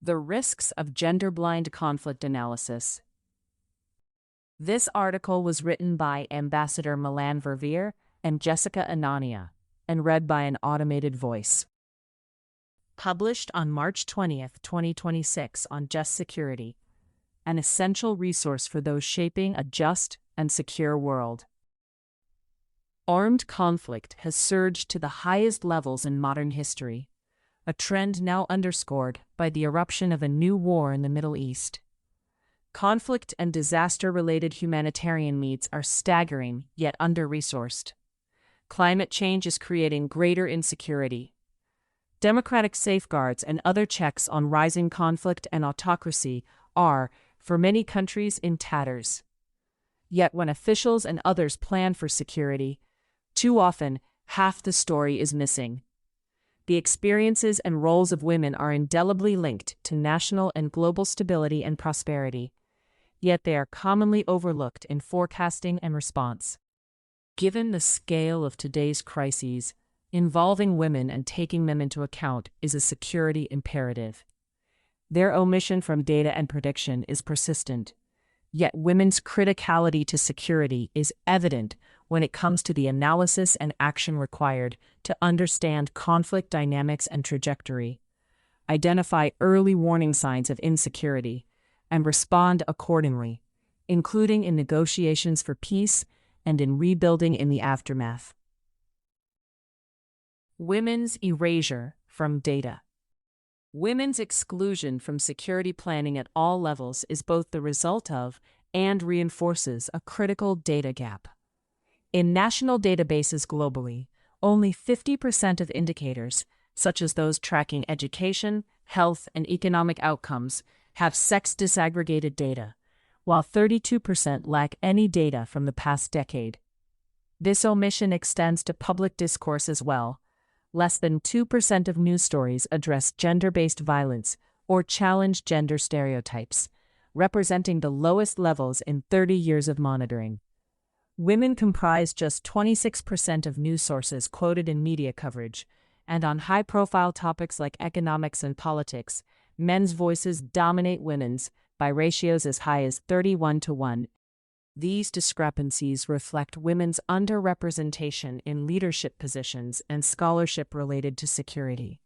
The Risks of Gender-Blind Conflict Analysis. This article was written by Ambassador Melanne Verveer and Jessica Anania, and read by an automated voice. Published on March 20, 2026 on Just Security, an essential resource for those shaping a just and secure world. Armed conflict has surged to the highest levels in modern history, a trend now underscored by the eruption of a new war in the Middle East. Conflict and disaster-related humanitarian needs are staggering yet under-resourced. Climate change is creating greater insecurity. Democratic safeguards and other checks on rising conflict and autocracy are, for many countries, in tatters. Yet when officials and others plan for security, too often, half the story is missing. The experiences and roles of women are indelibly linked to national and global stability and prosperity, yet they are commonly overlooked in forecasting and response. Given the scale of today's crises, involving women and taking them into account is a security imperative. Their omission from data and prediction is persistent, yet women's criticality to security is evident when it comes to the analysis and action required to understand conflict dynamics and trajectory, identify early warning signs of insecurity, and respond accordingly, including in negotiations for peace and in rebuilding in the aftermath. Women's erasure from data. Women's exclusion from security planning at all levels is both the result of and reinforces a critical data gap. In national databases globally, only 50% of indicators, such as those tracking education, health, and economic outcomes, have sex disaggregated data, while 32% lack any data from the past decade. This omission extends to public discourse as well. Less than 2% of news stories address gender-based violence or challenge gender stereotypes, representing the lowest levels in 30 years of monitoring. Women comprise just 26% of news sources quoted in media coverage, and on high-profile topics like economics and politics, men's voices dominate women's by ratios as high as 31-1. These discrepancies reflect women's underrepresentation in leadership positions and scholarship related to security.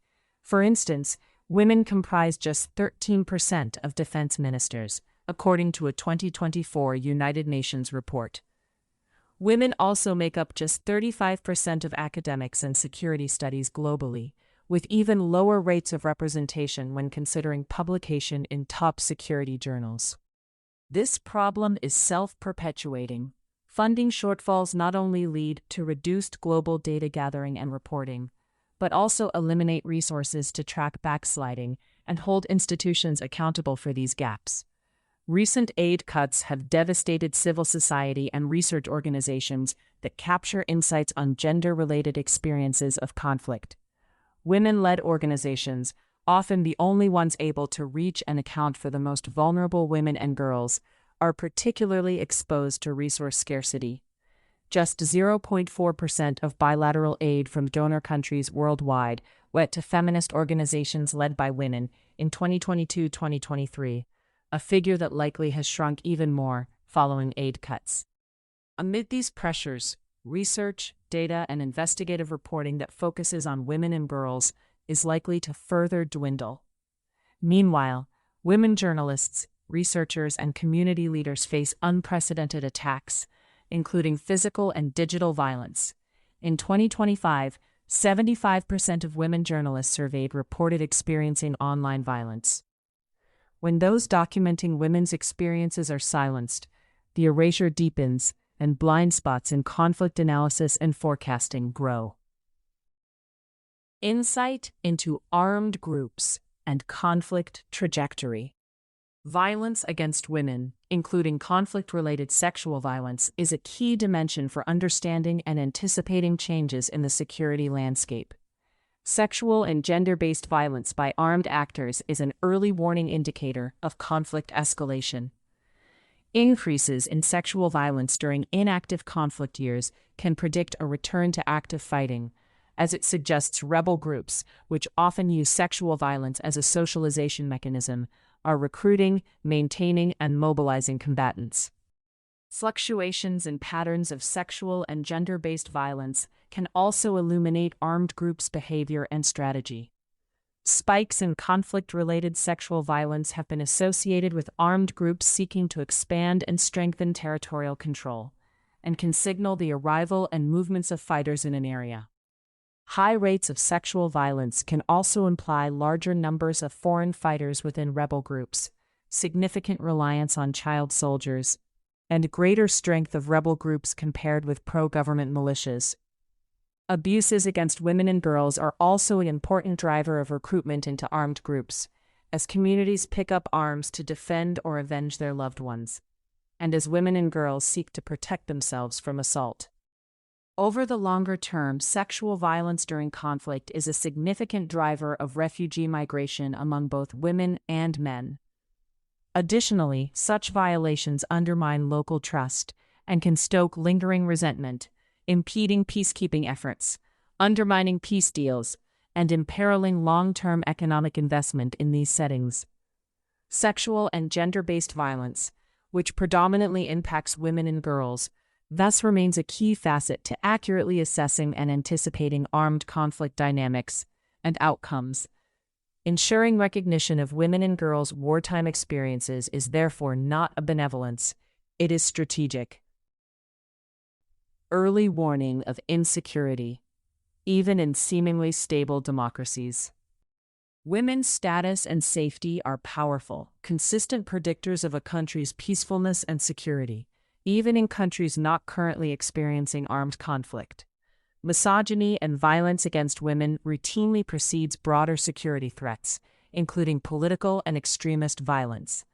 For instance, women comprise just 13% of defense ministers, according to a 2024 United Nations report. Women also make up just 35% of academics and security studies globally, with even lower rates of representation when considering publication in top security journals. This problem is self-perpetuating. Funding shortfalls not only lead to reduced global data gathering and reporting, but also eliminate resources to track backsliding and hold institutions accountable for these gaps. Recent aid cuts have devastated civil society and research organizations that capture insights on gender-related experiences of conflict. Women-led organizations, often the only ones able to reach and account for the most vulnerable women and girls, are particularly exposed to resource scarcity. Just 0.4% of bilateral aid from donor countries worldwide went to feminist organizations led by women in 2022-2023, a figure that likely has shrunk even more following aid cuts. Amid these pressures, research, data, and investigative reporting that focuses on women and girls is likely to further dwindle. Meanwhile, women journalists, researchers, and community leaders face unprecedented attacks, including physical and digital violence. In 2025, 75% of women journalists surveyed reported experiencing online violence. When those documenting women's experiences are silenced, the erasure deepens and blind spots in conflict analysis and forecasting grow. Insight into armed groups and conflict trajectory. Violence against women, including conflict-related sexual violence, is a key dimension for understanding and anticipating changes in the security landscape. Sexual and gender-based violence by armed actors is an early warning indicator of conflict escalation. Increases in sexual violence during inactive conflict years can predict a return to active fighting, as it suggests rebel groups, which often use sexual violence as a socialization mechanism, are recruiting, maintaining, and mobilizing combatants. Fluctuations in patterns of sexual and gender-based violence can also illuminate armed groups' behavior and strategy. Spikes in conflict-related sexual violence have been associated with armed groups seeking to expand and strengthen territorial control, and can signal the arrival and movements of fighters in an area. High rates of sexual violence can also imply larger numbers of foreign fighters within rebel groups, significant reliance on child soldiers, and greater strength of rebel groups compared with pro-government militias. Abuses against women and girls are also an important driver of recruitment into armed groups, as communities pick up arms to defend or avenge their loved ones, and as women and girls seek to protect themselves from assault. Over the longer term, sexual violence during conflict is a significant driver of refugee migration among both women and men. Additionally, such violations undermine local trust and can stoke lingering resentment, impeding peacekeeping efforts, undermining peace deals, and imperiling long-term economic investment in these settings. Sexual and gender-based violence, which predominantly impacts women and girls, thus remains a key facet to accurately assessing and anticipating armed conflict dynamics and outcomes. Ensuring recognition of women and girls' wartime experiences is therefore not a benevolence, it is strategic. Early warning of insecurity, even in seemingly stable democracies. Women's status and safety are powerful, consistent predictors of a country's peacefulness and security, even in countries not currently experiencing armed conflict. Misogyny and violence against women routinely precedes broader security threats, including political and extremist violence.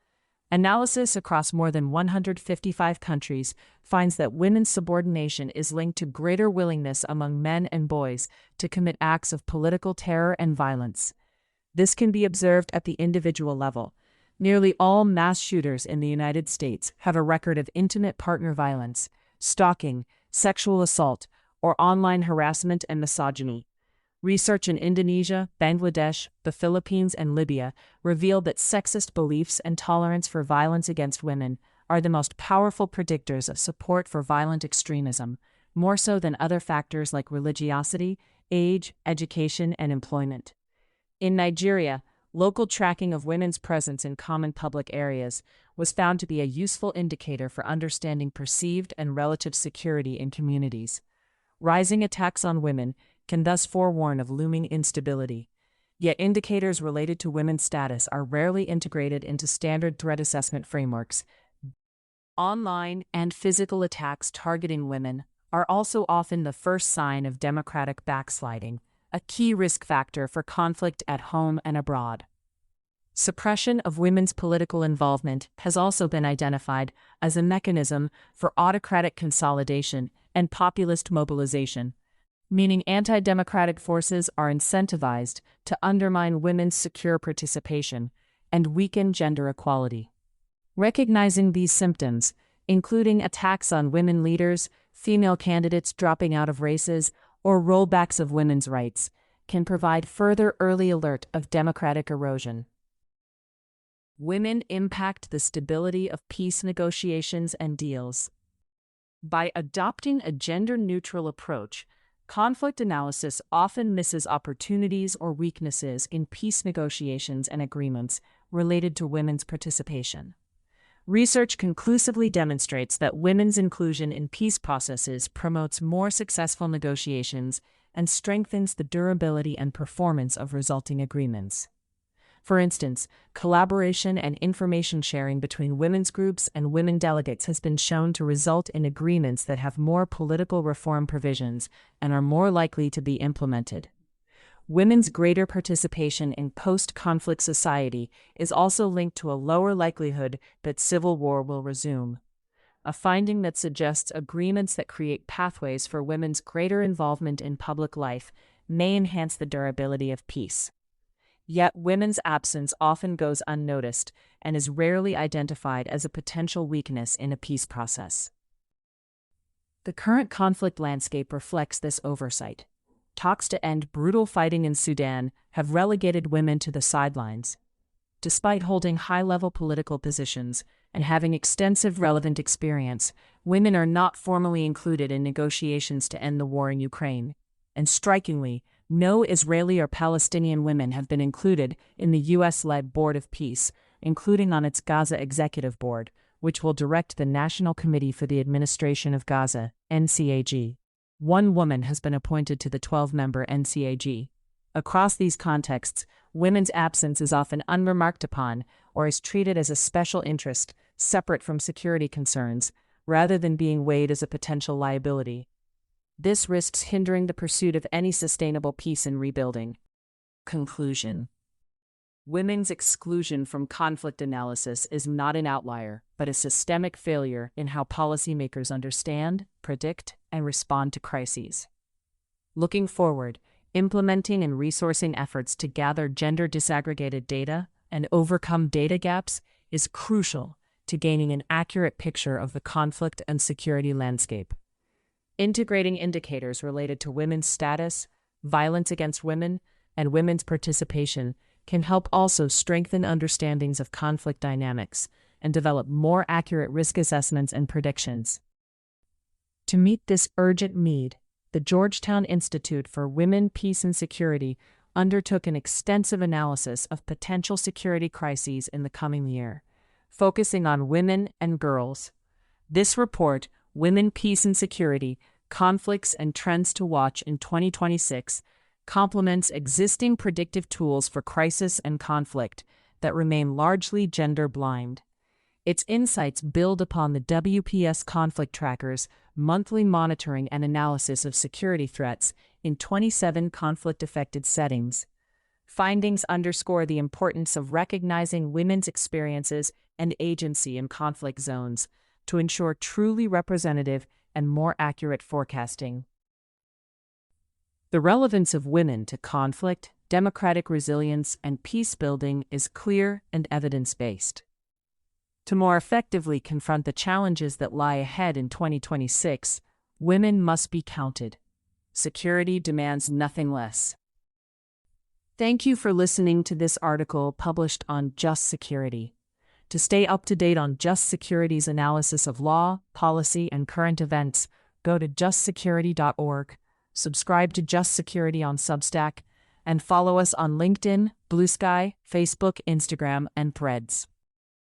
Analysis across more than 155 countries finds that women's subordination is linked to greater willingness among men and boys to commit acts of political terror and violence. This can be observed at the individual level. Nearly all mass shooters in the United States have a record of intimate partner violence, stalking, sexual assault, or online harassment and misogyny. Research in Indonesia, Bangladesh, the Philippines, and Libya revealed that sexist beliefs and tolerance for violence against women are the most powerful predictors of support for violent extremism, more so than other factors like religiosity, age, education, and employment. In Nigeria, local tracking of women's presence in common public areas was found to be a useful indicator for understanding perceived and relative security in communities. Rising attacks on women can thus forewarn of looming instability. Yet indicators related to women's status are rarely integrated into standard threat assessment frameworks. Online and physical attacks targeting women are also often the first sign of democratic backsliding, a key risk factor for conflict at home and abroad. Suppression of women's political involvement has also been identified as a mechanism for autocratic consolidation and populist mobilization, meaning anti-democratic forces are incentivized to undermine women's secure participation and weaken gender equality. Recognizing these symptoms, including attacks on women leaders, female candidates dropping out of races, or rollbacks of women's rights, can provide further early alert of democratic erosion. Women impact the stability of peace negotiations and deals. By adopting a gender-neutral approach, conflict analysis often misses opportunities or weaknesses in peace negotiations and agreements related to women's participation. Research conclusively demonstrates that women's inclusion in peace processes promotes more successful negotiations and strengthens the durability and performance of resulting agreements. For instance, collaboration and information sharing between women's groups and women delegates has been shown to result in agreements that have more political reform provisions and are more likely to be implemented. Women's greater participation in post-conflict society is also linked to a lower likelihood that civil war will resume, a finding that suggests agreements that create pathways for women's greater involvement in public life may enhance the durability of peace. Yet women's absence often goes unnoticed and is rarely identified as a potential weakness in a peace process. The current conflict landscape reflects this oversight. talks to end brutal fighting in Sudan have relegated women to the sidelines. Despite holding high-level political positions and having extensive relevant experience, women are not formally included in negotiations to end the war in Ukraine. And strikingly, no Israeli or Palestinian women have been included in the U.S.-led Board of Peace, including on its Gaza Executive Board, which will direct the National Committee for the Administration of Gaza, NCAG. One woman has been appointed to the 12-member NCAG. Across these contexts, women's absence is often unremarked upon or is treated as a special interest separate from security concerns, rather than being weighed as a potential liability. This risks hindering the pursuit of any sustainable peace and rebuilding. Conclusion. Women's exclusion from conflict analysis is not an outlier, but a systemic failure in how policymakers understand, predict, and respond to crises. Looking forward, implementing and resourcing efforts to gather gender disaggregated data and overcome data gaps is crucial to gaining an accurate picture of the conflict and security landscape. Integrating indicators related to women's status, violence against women, and women's participation can help also strengthen understandings of conflict dynamics and develop more accurate risk assessments and predictions. To meet this urgent need, the Georgetown Institute for Women, Peace, and Security undertook an extensive analysis of potential security crises in the coming year, focusing on women and girls. This report, Women, Peace, and Security, Conflicts and Trends to Watch in 2026, complements existing predictive tools for crisis and conflict that remain largely gender-blind. Its insights build upon the WPS Conflict Tracker's monthly monitoring and analysis of security threats in 27 conflict-affected settings. Findings underscore the importance of recognizing women's experiences and agency in conflict zones to ensure truly representative and more accurate forecasting. The relevance of women to conflict, democratic resilience, and peace building is clear and evidence-based. To more effectively confront the challenges that lie ahead in 2026, women must be counted. Security demands nothing less. Thank you for listening to this article published on Just Security. To stay up to date on Just Security's analysis of law, policy, and current events, go to justsecurity.org. Subscribe to Just Security on Substack, and follow us on LinkedIn, Blue Sky, Facebook, Instagram, and Threads.